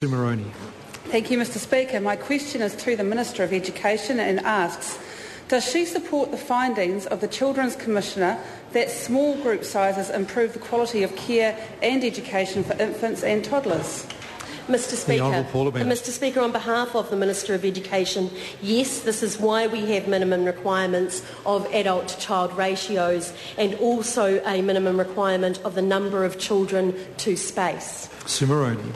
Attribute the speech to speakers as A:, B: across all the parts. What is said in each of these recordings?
A: Moroney.
B: Thank you, Mr Speaker. My question is to the Minister of Education and asks, does she support the findings of the Children's Commissioner that small group sizes improve the quality of care and education for infants and toddlers?
C: Mr Speaker, on behalf of the Minister of Education, yes, this is why we have minimum requirements of adult-to-child ratios and also a minimum requirement of the number of children to space.
A: Moroney.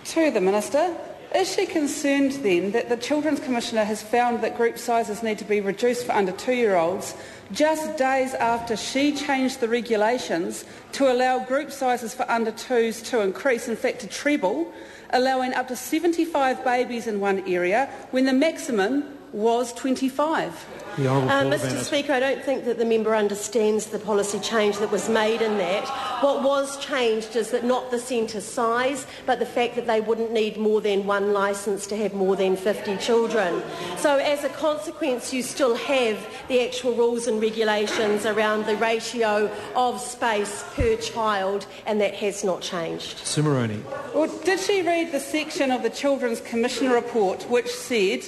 B: To the Minister, is she concerned then that the Children's Commissioner has found that group sizes need to be reduced for under 2-year-olds just days after she changed the regulations to allow group sizes for under 2s to increase, in fact to treble, allowing up to 75 babies in one area when the maximum was 25?
C: Mr Speaker, I don't think that the member understands the policy change that was made in that. What was changed is that not the centre size, but the fact that they wouldn't need more than one licence to have more than 50 children. So as a consequence, you still have the actual rules and regulations around the ratio of space per child, and that has not changed.
A: Moroney.
B: Well, did she read the section of the Children's Commissioner report which said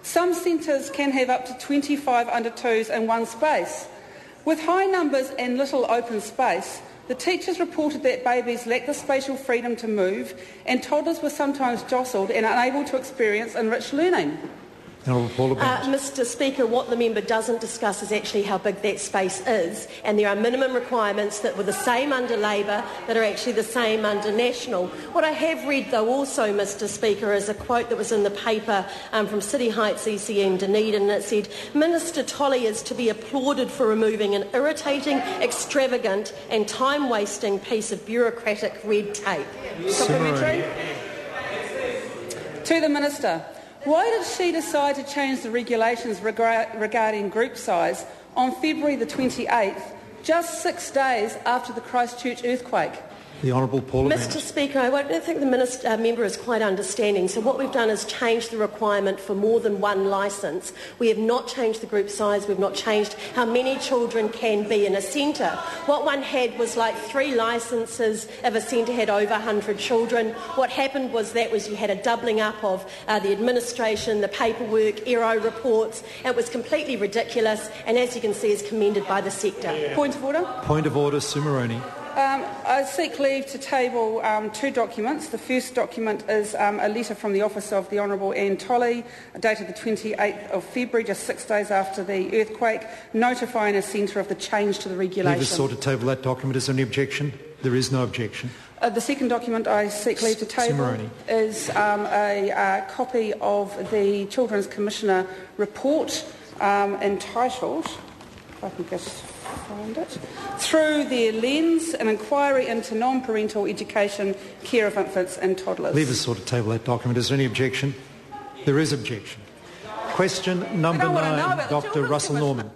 B: some centres can have up to 25 under 2s in one space? With high numbers and little open space, the teachers reported that babies lacked the spatial freedom to move and toddlers were sometimes jostled and unable to experience enriched learning.
C: Mr Speaker, what the member doesn't discuss is actually how big that space is, and there are minimum requirements that were the same under Labor that are actually the same under National. What I have read, though, also, Mr Speaker, is a quote that was in the paper from City Heights ECM Dunedin, and it said, Minister Tolley is to be applauded for removing an irritating, extravagant and time-wasting piece of bureaucratic red tape.
B: Supplementary. To the Minister. Why did she decide to change the regulations regarding group size on February the 28th, just 6 days after the Christchurch earthquake?
A: The Honourable Paul.
C: Mr Speaker, I don't think the member is quite understanding. So what we've done is change the requirement for more than one licence. We have not changed the group size. We've not changed how many children can be in a centre. What one had was like 3 licences if a centre had over 100 children. What happened was you had a doubling up of the administration, the paperwork, ERO reports. It was completely ridiculous, and as you can see, is commended by the sector.
B: Point of order.
A: Point of order, Moroney.
B: I seek leave to table 2 documents. The first document is a letter from the Office of the Honourable Anne Tolley, dated the 28th of February, just 6 days after the earthquake, notifying a centre of the change to the regulation.
A: Leave us sort of table that document. Is there any objection? There is no objection.
B: The second document I seek leave to table is a copy of the Children's Commissioner report entitled, if I can just find it, Through Their Lens, an inquiry into non-parental education, care of infants and toddlers.
A: Leave us sort of table that document. Is there any objection? There is objection. Question number 9, Dr. Russell Norman.